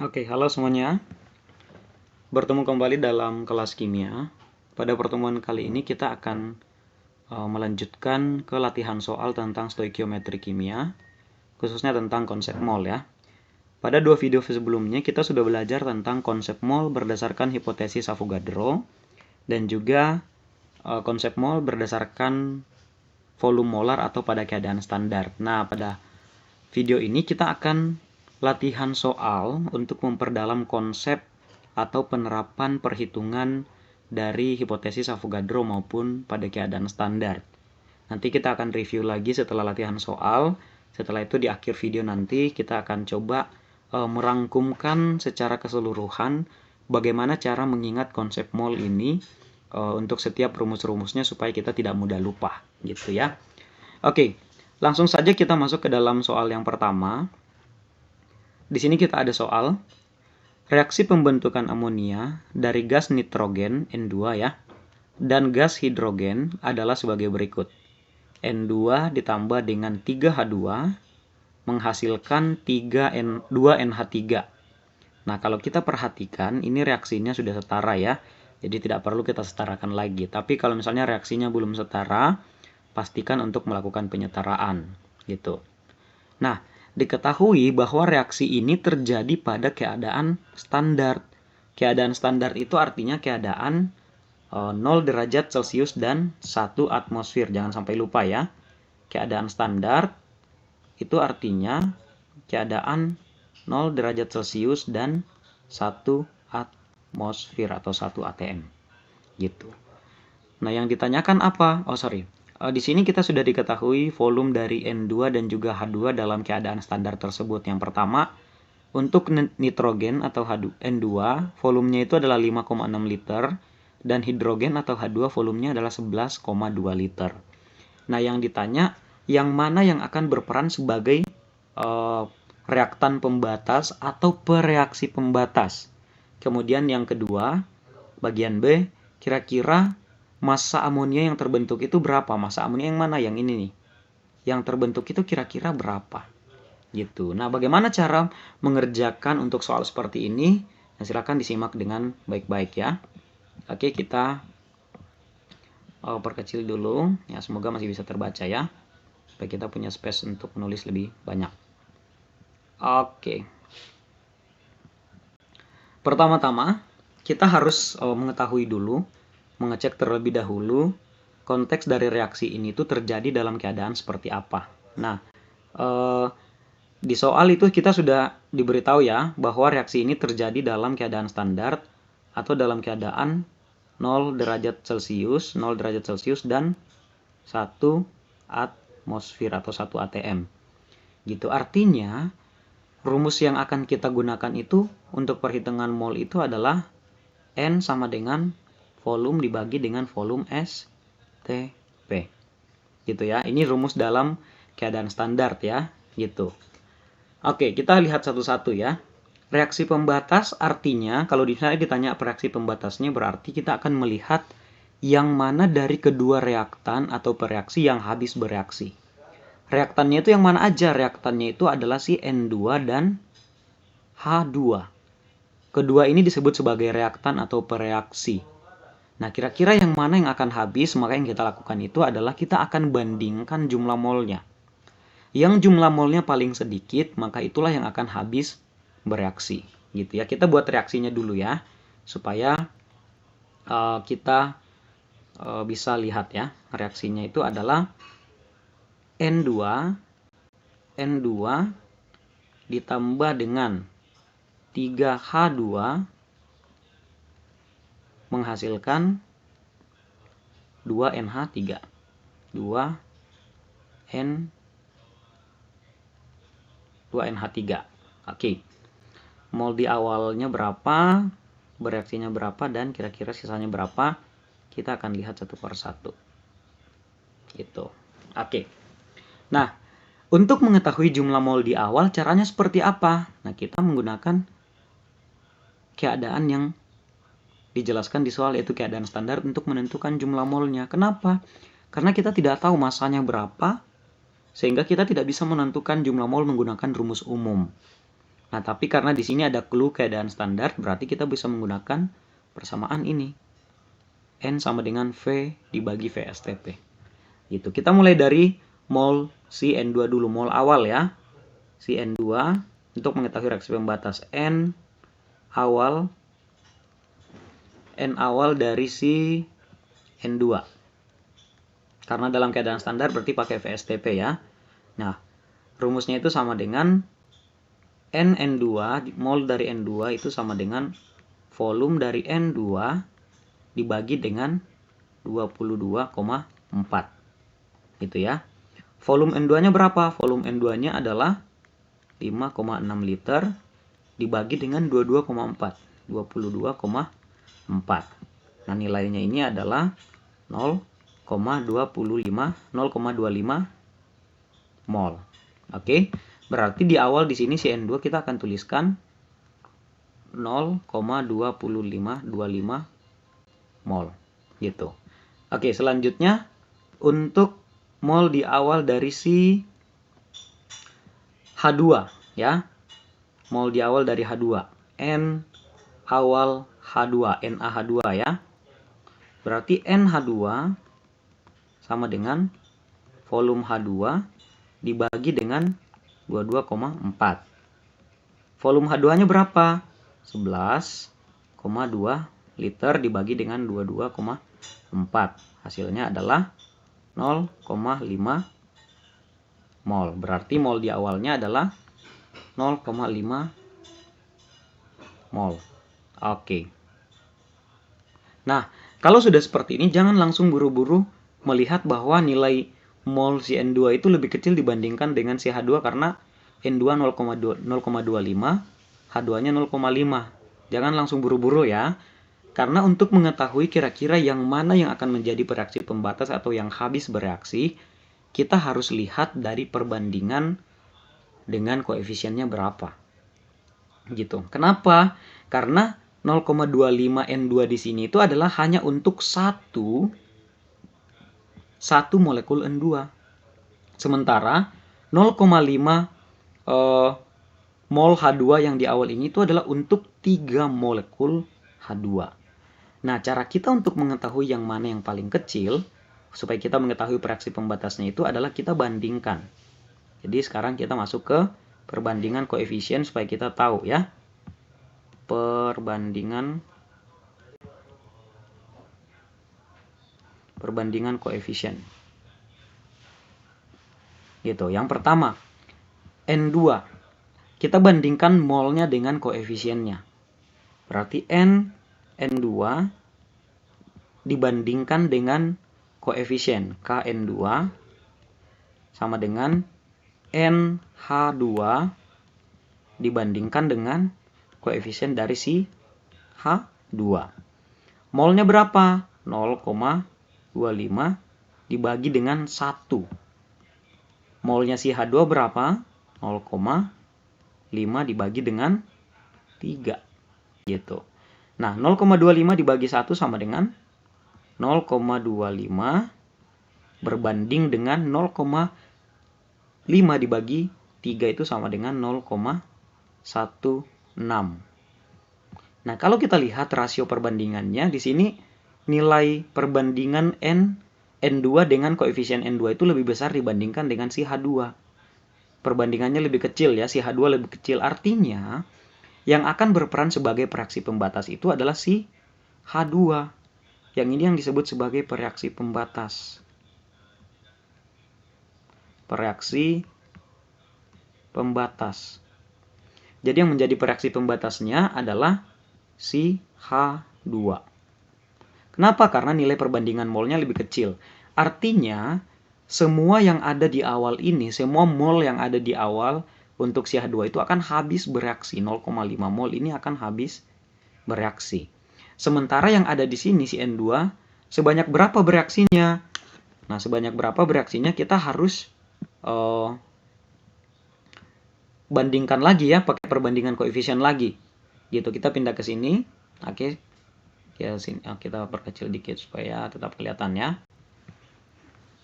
Oke, halo semuanya. Bertemu kembali dalam kelas kimia. Pada pertemuan kali ini kita akan melanjutkan ke latihan soal tentang stoikiometri kimia, khususnya tentang konsep mol ya. Pada dua video sebelumnya kita sudah belajar tentang konsep mol berdasarkan hipotesis Avogadro dan juga konsep mol berdasarkan volume molar atau pada keadaan standar. Nah, pada video ini kita akan latihan soal untuk memperdalam konsep atau penerapan perhitungan dari hipotesis Avogadro maupun pada keadaan standar. Nanti kita akan review lagi setelah latihan soal. Setelah itu di akhir video nanti kita akan coba merangkumkan secara keseluruhan bagaimana cara mengingat konsep mol ini untuk setiap rumus-rumusnya supaya kita tidak mudah lupa gitu ya. Oke, langsung saja kita masuk ke dalam soal yang pertama. Di sini kita ada soal reaksi pembentukan amonia dari gas nitrogen N2 ya, dan gas hidrogen adalah sebagai berikut. N2 ditambah dengan 3H2 menghasilkan 2NH3. Nah, kalau kita perhatikan ini reaksinya sudah setara ya. Jadi tidak perlu kita setarakan lagi. Tapi kalau misalnya reaksinya belum setara, pastikan untuk melakukan penyetaraan gitu. Nah, diketahui bahwa reaksi ini terjadi pada keadaan standar. Keadaan standar itu artinya keadaan 0 derajat Celcius dan 1 atmosfer. Jangan sampai lupa ya. Keadaan standar itu artinya keadaan 0 derajat Celcius dan 1 atmosfer atau 1 atm. Gitu. Nah, yang ditanyakan apa? Di sini kita sudah diketahui volume dari N2 dan juga H2 dalam keadaan standar tersebut. Yang pertama, untuk nitrogen atau N2, volumenya itu adalah 5,6 liter, dan hidrogen atau H2 volumenya adalah 11,2 liter. Nah, yang ditanya, yang mana yang akan berperan sebagai reaktan pembatas atau pereaksi pembatas? Kemudian yang kedua, bagian B, kira-kira massa amonia yang terbentuk itu berapa? Massa amonia yang mana? Yang ini nih. Yang terbentuk itu kira-kira berapa? Gitu. Nah, bagaimana cara mengerjakan untuk soal seperti ini? Nah, silakan disimak dengan baik-baik ya. Oke, kita perkecil dulu. Ya, semoga masih bisa terbaca ya. Supaya kita punya space untuk menulis lebih banyak. Oke. Pertama-tama, kita harus mengetahui dulu, mengecek terlebih dahulu konteks dari reaksi ini tuh terjadi dalam keadaan seperti apa. Nah, di soal itu kita sudah diberitahu ya bahwa reaksi ini terjadi dalam keadaan standar atau dalam keadaan 0 derajat Celcius, 0 derajat Celcius dan 1 atmosfer atau 1 atm. Gitu. Artinya, rumus yang akan kita gunakan itu untuk perhitungan mol itu adalah N sama dengan volume dibagi dengan volume STP. Gitu ya. Ini rumus dalam keadaan standar ya, gitu. Oke, kita lihat satu-satu ya. Reaksi pembatas artinya kalau misalnya ditanya reaksi pembatasnya berarti kita akan melihat yang mana dari kedua reaktan atau pereaksi yang habis bereaksi. Reaktannya itu yang mana aja? Reaktannya itu adalah si N2 dan H2. Kedua ini disebut sebagai reaktan atau pereaksi. Nah, kira-kira yang mana yang akan habis? Maka yang kita lakukan itu adalah kita akan bandingkan jumlah molnya. Yang jumlah molnya paling sedikit, maka itulah yang akan habis bereaksi. Gitu ya. Kita buat reaksinya dulu ya, supaya kita bisa lihat ya. Reaksinya itu adalah N2 ditambah dengan 3H2 menghasilkan 2NH3. 2NH3. Oke. Mol di awalnya berapa, bereaksinya berapa, dan kira-kira sisanya berapa, kita akan lihat satu per satu. Gitu. Oke. Nah, untuk mengetahui jumlah mol di awal, caranya seperti apa? Nah, kita menggunakan keadaan yang dijelaskan di soal, yaitu keadaan standar untuk menentukan jumlah molnya. Kenapa? Karena kita tidak tahu masanya berapa, sehingga kita tidak bisa menentukan jumlah mol menggunakan rumus umum. Nah, tapi karena di sini ada clue keadaan standar, berarti kita bisa menggunakan persamaan ini. N sama dengan V dibagi VSTP. Gitu. Kita mulai dari mol si N2 dulu, mol awal ya. Si N2 untuk mengetahui reaksi pembatas N awal dari si N2. Karena dalam keadaan standar berarti pakai VSTP ya. Nah, rumusnya itu sama dengan N2, mol dari N2 itu sama dengan volume dari N2 dibagi dengan 22,4. Gitu ya. Volume N2-nya berapa? Volume N2-nya adalah 5,6 liter dibagi dengan 22,4. 22,4. Nah, nilainya ini adalah 0,25 mol. Oke. Berarti di awal di sini si N2 kita akan tuliskan 0,2525 mol. Gitu. Oke, selanjutnya untuk mol di awal dari si H2 ya. Mol di awal dari H2. N awal H2, NaH2 ya. Berarti NH2 sama dengan volume H2 dibagi dengan 22,4. Volume H2-nya berapa? 11,2 liter dibagi dengan 22,4. Hasilnya adalah 0,5 mol. Berarti mol di awalnya adalah 0,5 mol. Oke. Nah, kalau sudah seperti ini, jangan langsung buru-buru melihat bahwa nilai mol si N2 itu lebih kecil dibandingkan dengan si H2 karena N2 0,25, H2-nya 0,5. Jangan langsung buru-buru ya. Karena untuk mengetahui kira-kira yang mana yang akan menjadi bereaksi pembatas atau yang habis bereaksi, kita harus lihat dari perbandingan dengan koefisiennya berapa. Gitu. Kenapa? Karena 0,25 N2 di sini itu adalah hanya untuk satu molekul N2. Sementara 0,5 mol H2 yang di awal ini itu adalah untuk 3 molekul H2. Nah, cara kita untuk mengetahui yang mana yang paling kecil, supaya kita mengetahui reaksi pembatasnya itu adalah kita bandingkan. Jadi sekarang kita masuk ke perbandingan koefisien supaya kita tahu ya. Perbandingan koefisien. Gitu. Yang pertama, N2. Kita bandingkan molnya dengan koefisiennya. Berarti N2 dibandingkan dengan koefisien KN2 sama dengan NH2 dibandingkan dengan koefisien dari si H2. Molnya berapa? 0,25 dibagi dengan 1. Molnya si H2 berapa? 0,5 dibagi dengan 3. Gitu. Nah, 0,25 dibagi 1 sama dengan 0,25 berbanding dengan 0,5 dibagi 3 itu sama dengan 0,16. Nah, kalau kita lihat rasio perbandingannya di sini nilai perbandingan N2 dengan koefisien N2 itu lebih besar dibandingkan dengan si H2. Perbandingannya lebih kecil ya, si H2 lebih kecil. Artinya, yang akan berperan sebagai reaksi pembatas itu adalah si H2. Yang ini yang disebut sebagai reaksi pembatas. Reaksi pembatas. Jadi yang menjadi reaksi pembatasnya adalah si H2. Kenapa? Karena nilai perbandingan molnya lebih kecil. Artinya, semua yang ada di awal ini, semua mol yang ada di awal untuk si H2 itu akan habis bereaksi. 0,5 mol ini akan habis bereaksi. Sementara yang ada di sini si N2, sebanyak berapa bereaksinya? Nah, sebanyak berapa bereaksinya kita harus bandingkan lagi ya, pakai perbandingan koefisien lagi. Gitu, kita pindah ke sini. Oke. Kita perkecil dikit supaya tetap kelihatan ya.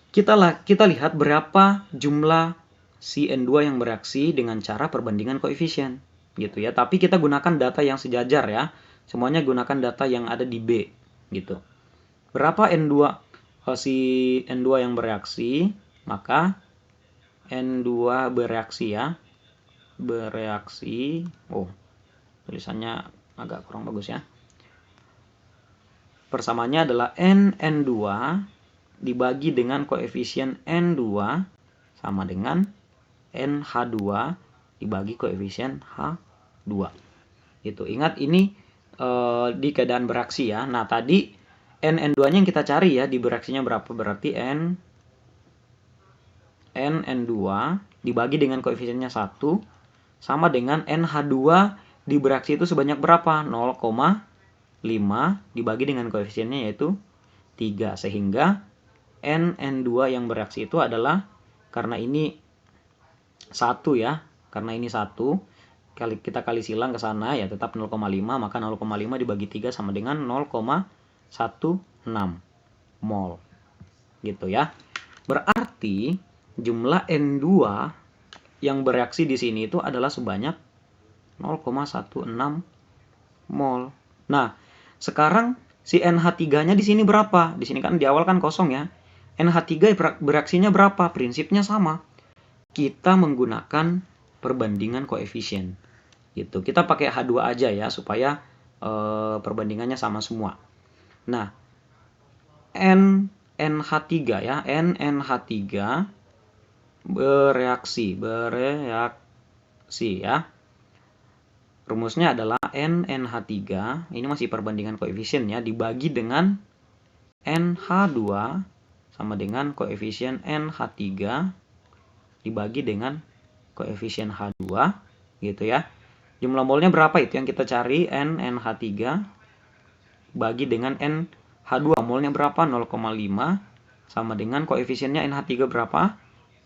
Kita lihat berapa jumlah si N2 yang bereaksi dengan cara perbandingan koefisien. gitu ya. Tapi kita gunakan data yang sejajar ya. Semuanya gunakan data yang ada di B gitu. Berapa N2 si N2 yang bereaksi? Maka N2 bereaksi ya. Bereaksi. Oh, tulisannya agak kurang bagus ya. Persamaannya adalah N2 dibagi dengan koefisien N2 sama dengan NH2 dibagi koefisien H2. Gitu. Ingat ini di keadaan bereaksi ya. Nah, tadi N2-nya yang kita cari ya, di bereaksinya berapa? Berarti N2 dibagi dengan koefisiennya 1 sama dengan NH2 di bereaksi itu sebanyak berapa? 0,5 dibagi dengan koefisiennya yaitu 3. Sehingga N2 yang bereaksi itu adalah, karena ini 1 ya, karena ini 1, kita kali silang ke sana ya tetap 0,5, maka 0,5 dibagi 3 sama dengan 0,16 mol. Gitu ya. Berarti jumlah N2 yang bereaksi di sini itu adalah sebanyak 0,16 mol. Nah, sekarang si NH3-nya di sini berapa? Di sini kan di awal kan kosong ya. NH3 bereaksinya berapa? Prinsipnya sama. Kita menggunakan perbandingan koefisien. Gitu. Kita pakai H2 aja ya supaya perbandingannya sama semua. Nah, NH3 ya, NH3 bereaksi ya. Rumusnya adalah NH3, ini masih perbandingan koefisien ya, dibagi dengan NH2 sama dengan koefisien NH3 dibagi dengan koefisien H2 gitu ya. Jumlah molnya berapa itu yang kita cari? NH3 bagi dengan NH2, molnya berapa? 0,5 sama dengan koefisiennya NH3 berapa?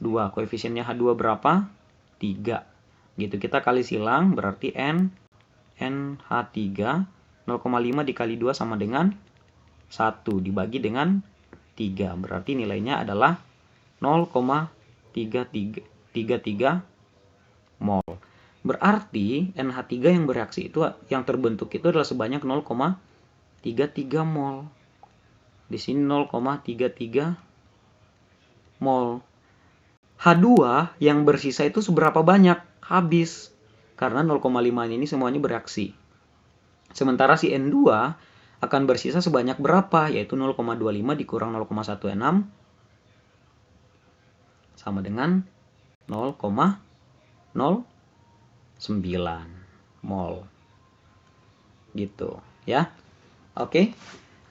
2. Koefisiennya H2 berapa? 3. Gitu, kita kali silang berarti NH3 0,5 dikali 2 sama dengan 1 dibagi dengan 3. Berarti nilainya adalah 0,33 mol. Berarti NH3 yang bereaksi itu, yang terbentuk itu adalah sebanyak 0,33 mol. Di sini 0,33 mol. H2 yang bersisa itu seberapa banyak? Habis. Karena 0,5 ini semuanya bereaksi. Sementara si N2 akan bersisa sebanyak berapa? Yaitu 0,25 dikurang 0,16 sama dengan 0,09 mol. Gitu ya. Oke.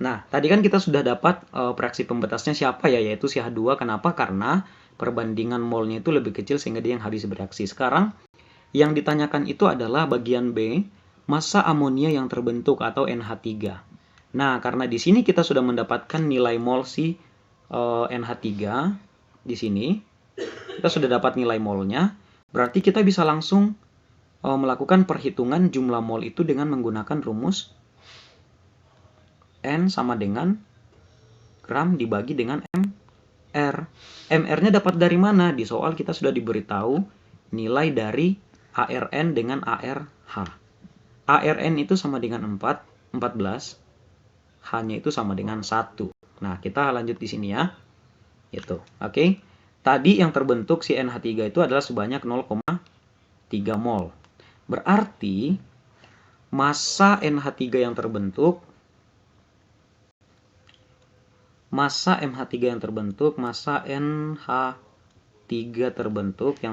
Nah, tadi kan kita sudah dapat reaksi pembatasnya siapa ya, yaitu si H2. Kenapa? Karena perbandingan molnya itu lebih kecil sehingga dia yang habis bereaksi. Sekarang yang ditanyakan itu adalah bagian B, massa amonia yang terbentuk atau NH3. Nah, karena di sini kita sudah mendapatkan nilai mol si NH3 di sini. Kita sudah dapat nilai molnya, berarti kita bisa langsung melakukan perhitungan jumlah mol itu dengan menggunakan rumus N sama dengan gram dibagi dengan MR. MR-nya dapat dari mana? Di soal kita sudah diberitahu nilai dari ARN dengan ARH. ARN itu sama dengan 14. H-nya itu sama dengan 1. Nah, kita lanjut di sini ya. Itu. Oke. Tadi yang terbentuk si NH3 itu adalah sebanyak 0,3 mol. Berarti massa NH3 yang terbentuk, massa NH3 yang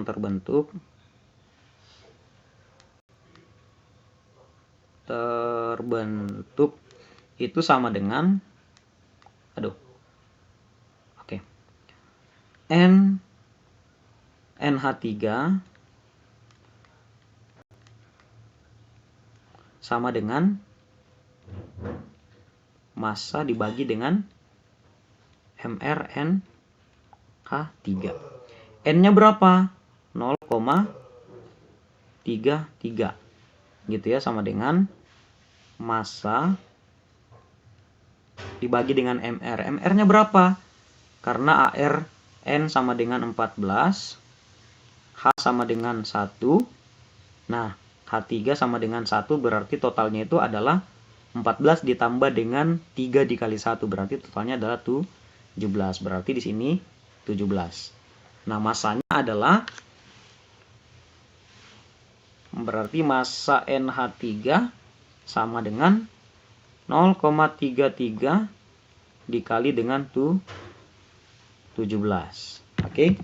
terbentuk itu sama dengan NH3 sama dengan massa dibagi dengan mRNH3. N-nya berapa? 0,33. Gitu ya, sama dengan massa dibagi dengan MR. MR-nya berapa? Karena ARN sama dengan 14, H sama dengan 1. Nah, H3 sama dengan 1 berarti totalnya itu adalah 14 ditambah dengan 3 dikali 1 berarti totalnya adalah 17. Berarti di sini 17. Nah, masanya adalah berarti massa NH3 sama dengan 0,33 dikali dengan 17. Oke.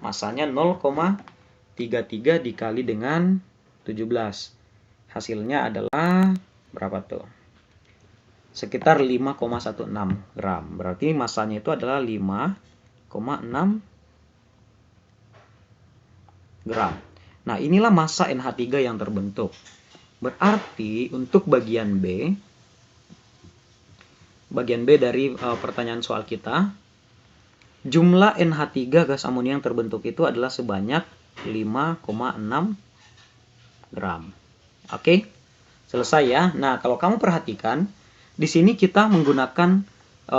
Masanya 0,33 dikali dengan 17. Hasilnya adalah berapa tuh? Sekitar 5,16 gram. Berarti masanya itu adalah 5,6 gram. Nah, inilah massa NH3 yang terbentuk. Berarti untuk bagian B dari pertanyaan soal kita, jumlah NH3 gas amonia yang terbentuk itu adalah sebanyak 5,6 gram. Oke, selesai ya. Nah, kalau kamu perhatikan, di sini kita menggunakan,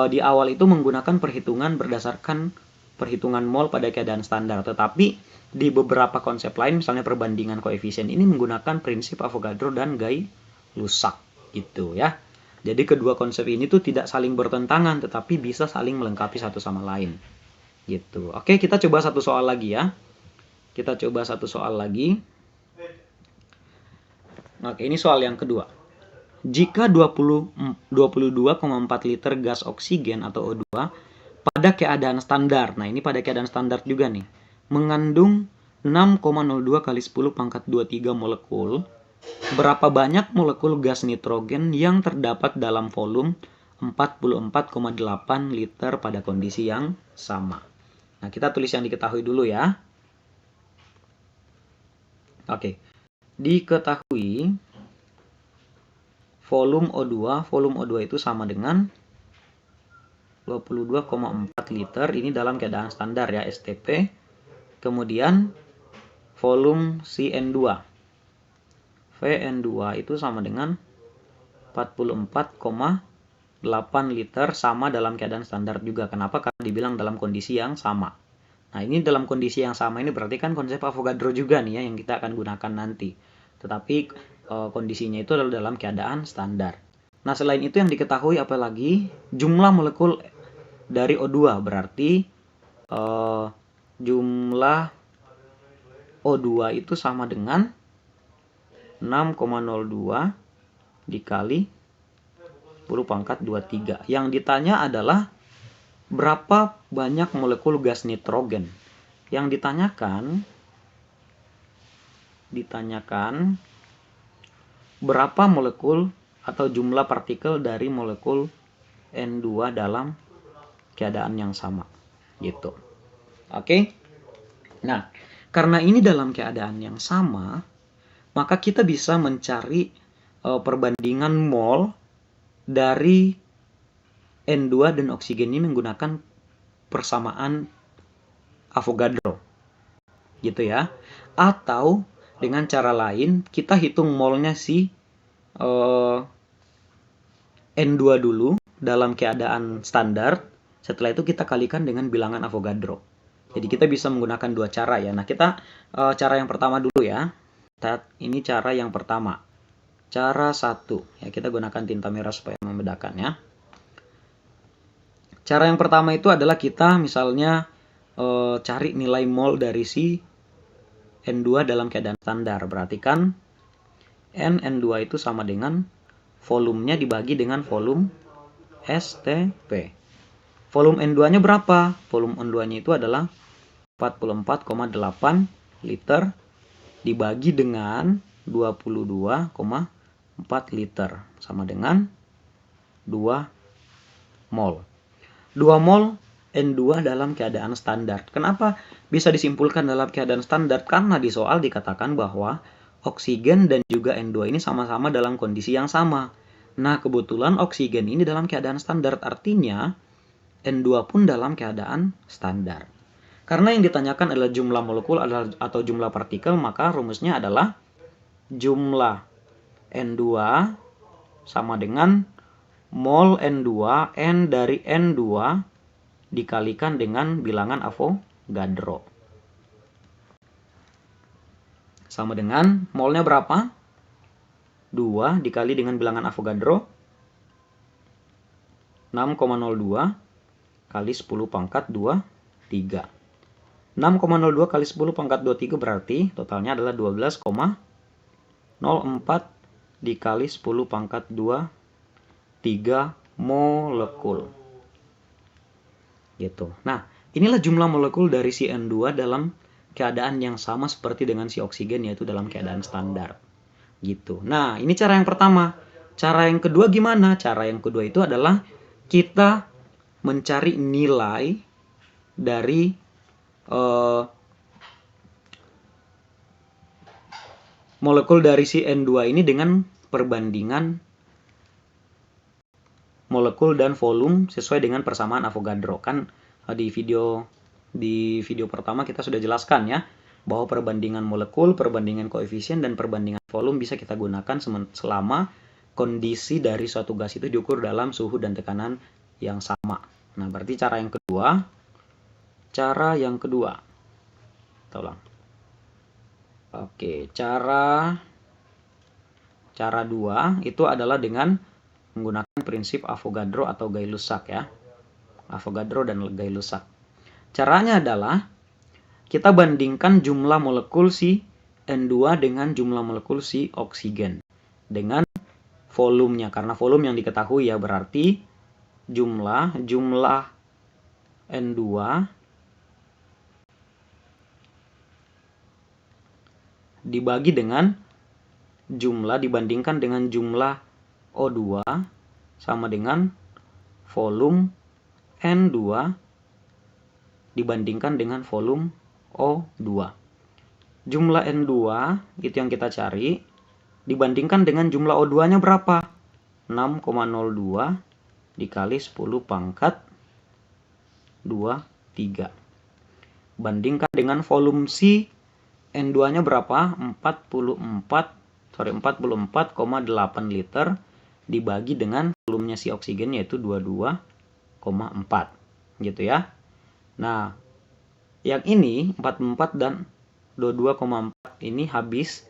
di awal itu menggunakan perhitungan berdasarkan perhitungan mol pada keadaan standar. Tetapi di beberapa konsep lain, misalnya perbandingan koefisien, ini menggunakan prinsip Avogadro dan Gay-Lussac gitu ya. Jadi kedua konsep ini tuh tidak saling bertentangan, tetapi bisa saling melengkapi satu sama lain. Gitu. Oke, kita coba satu soal lagi ya. Kita coba satu soal lagi. Oke, ini soal yang kedua. Jika 22,4 liter gas oksigen atau O2 pada keadaan standar, nah ini pada keadaan standar juga nih, mengandung 6,02 kali 10 pangkat 23 molekul, berapa banyak molekul gas nitrogen yang terdapat dalam volume 44,8 liter pada kondisi yang sama. Nah, kita tulis yang diketahui dulu ya. Oke. Diketahui volume O2 itu sama dengan 22,4 liter, ini dalam keadaan standar ya, STP. Kemudian volume CN2. VN2 itu sama dengan 44,8 liter, sama dalam keadaan standar juga. Kenapa? Karena dibilang dalam kondisi yang sama. Nah, ini dalam kondisi yang sama ini berarti kan konsep Avogadro juga nih ya yang kita akan gunakan nanti. Tetapi kondisinya itu adalah dalam keadaan standar. Nah, selain itu yang diketahui apalagi jumlah molekul dari O2, berarti jumlah O2 itu sama dengan 6,02 dikali 10 pangkat 23. Yang ditanya adalah berapa banyak molekul gas nitrogen. Yang ditanyakan berapa molekul atau jumlah partikel dari molekul N2 dalam keadaan yang sama gitu. Oke. Nah, karena ini dalam keadaan yang sama, maka kita bisa mencari perbandingan mol dari N2 dan oksigen ini menggunakan persamaan Avogadro gitu ya. Atau dengan cara lain, kita hitung molnya si N2 dulu dalam keadaan standar. Setelah itu kita kalikan dengan bilangan Avogadro. Jadi kita bisa menggunakan dua cara ya. Nah, kita cara yang pertama dulu ya. Ini cara yang pertama. Cara 1. Ya, kita gunakan tinta merah supaya membedakan ya. Cara yang pertama itu adalah kita misalnya cari nilai mol dari si N2 dalam keadaan standar. Berarti kan N2 itu sama dengan volumenya dibagi dengan volume STP. Volume N2-nya berapa? Volume N2-nya itu adalah 44,8 liter dibagi dengan 22,4 liter. Sama dengan 2 mol. 2 mol N2 dalam keadaan standar. Kenapa bisa disimpulkan dalam keadaan standar? Karena di soal dikatakan bahwa oksigen dan juga N2 ini sama-sama dalam kondisi yang sama. Nah, kebetulan oksigen ini dalam keadaan standar, artinya N2 pun dalam keadaan standar. Karena yang ditanyakan adalah jumlah molekul atau jumlah partikel, maka rumusnya adalah jumlah N2 sama dengan mol N2, N dari N2 dikalikan dengan bilangan Avogadro. sama dengan molnya berapa? 2 dikali dengan bilangan Avogadro 6,02 kali 10 pangkat 23. 6,02 kali 10 pangkat 23 berarti totalnya adalah 12,04 dikali 10 pangkat 23 molekul. Gitu. Nah, inilah jumlah molekul dari si N2 dalam keadaan yang sama seperti dengan si oksigen, yaitu dalam keadaan standar. Gitu. Nah, ini cara yang pertama. Cara yang kedua gimana? Cara yang kedua itu adalah kita mencari nilai dari molekul dari si N2 ini dengan perbandingan molekul dan volume sesuai dengan persamaan Avogadro. Kan di video pertama kita sudah jelaskan ya, bahwa perbandingan molekul, perbandingan koefisien, dan perbandingan volume bisa kita gunakan selama kondisi dari suatu gas itu diukur dalam suhu dan tekanan yang sama. Nah, berarti cara yang kedua. Kita ulang. Oke, cara 2 itu adalah dengan menggunakan prinsip Avogadro atau Gay-Lussac ya. Avogadro dan Gay-Lussac. Caranya adalah kita bandingkan jumlah molekul si N2 dengan jumlah molekul si oksigen dengan volumenya, karena volume yang diketahui ya, berarti jumlah N2 dibagi dengan dibandingkan dengan jumlah O2 sama dengan volume N2 dibandingkan dengan volume O2. Jumlah N2 itu yang kita cari dibandingkan dengan jumlah O2-nya berapa? 6,02 dikali 10 pangkat 23. Bandingkan dengan volume si N2-nya berapa? 44,8 liter dibagi dengan volumenya si oksigen yaitu 22,4 gitu ya. Nah, yang ini 44 dan 22,4 ini habis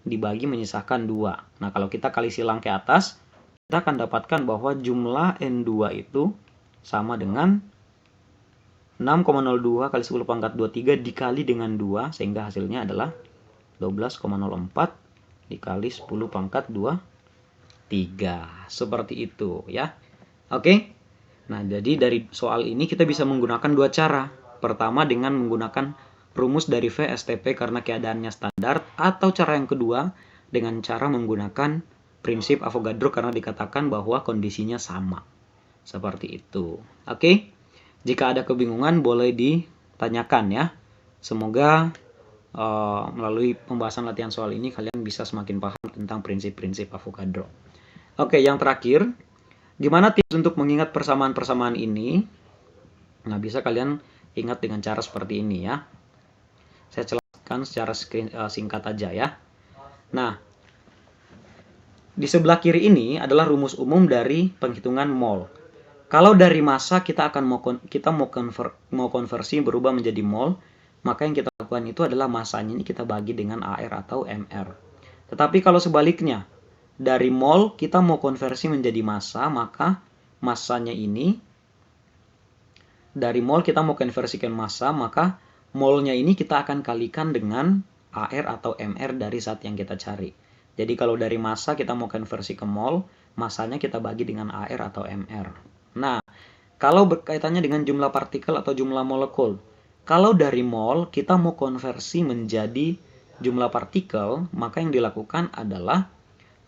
dibagi menyisakan 2. Nah, kalau kita kali silang ke atas, kita akan dapatkan bahwa jumlah N2 itu sama dengan 6,02 kali 10 pangkat 23 dikali dengan 2, sehingga hasilnya adalah 12,04 dikali 10 pangkat 23. Seperti itu ya. Oke. Nah, jadi dari soal ini kita bisa menggunakan dua cara. Pertama dengan menggunakan rumus dari V STP karena keadaannya standar, atau cara yang kedua dengan cara menggunakan prinsip Avogadro karena dikatakan bahwa kondisinya sama. Seperti itu. Oke. Jika ada kebingungan boleh ditanyakan ya. Semoga melalui pembahasan latihan soal ini kalian bisa semakin paham tentang prinsip-prinsip Avogadro. Oke, yang terakhir, gimana tips untuk mengingat persamaan-persamaan ini? Nah, bisa kalian ingat dengan cara seperti ini ya. Saya jelaskan secara singkat aja ya. Nah, di sebelah kiri ini adalah rumus umum dari penghitungan mol. Kalau dari massa kita mau konversi berubah menjadi mol, maka yang kita lakukan itu adalah massanya ini kita bagi dengan AR atau MR. Tetapi kalau sebaliknya, dari mol kita mau konversi menjadi massa, maka massanya ini dari mol kita mau konversikan massa, maka molnya ini kita akan kalikan dengan AR atau MR dari zat yang kita cari. Jadi kalau dari massa kita mau konversi ke mol, massanya kita bagi dengan AR atau MR. Nah, kalau berkaitannya dengan jumlah partikel atau jumlah molekul, kalau dari mol kita mau konversi menjadi jumlah partikel, maka yang dilakukan adalah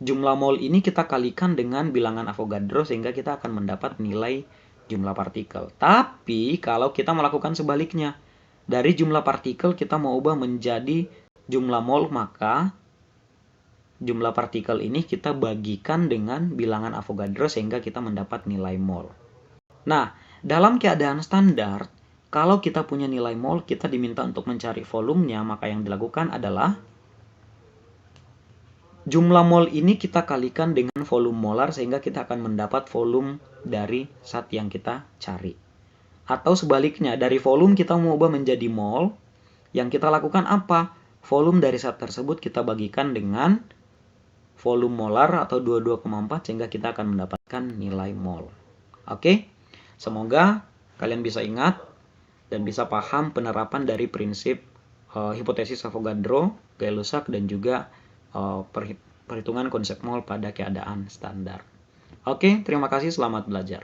jumlah mol ini kita kalikan dengan bilangan Avogadro sehingga kita akan mendapat nilai jumlah partikel. Tapi kalau kita melakukan sebaliknya, dari jumlah partikel kita mau ubah menjadi jumlah mol, maka jumlah partikel ini kita bagikan dengan bilangan Avogadro sehingga kita mendapat nilai mol. Nah, dalam keadaan standar, kalau kita punya nilai mol, kita diminta untuk mencari volumenya, maka yang dilakukan adalah jumlah mol ini kita kalikan dengan volume molar sehingga kita akan mendapat volume dari zat yang kita cari. Atau sebaliknya, dari volume kita mau ubah menjadi mol, yang kita lakukan apa? volume dari zat tersebut kita bagikan dengan volume molar atau 22,4 sehingga kita akan mendapatkan nilai mol. Oke, semoga kalian bisa ingat dan bisa paham penerapan dari prinsip hipotesis Avogadro, Gay-Lussac, dan juga perhitungan konsep mol pada keadaan standar. Oke, terima kasih, selamat belajar.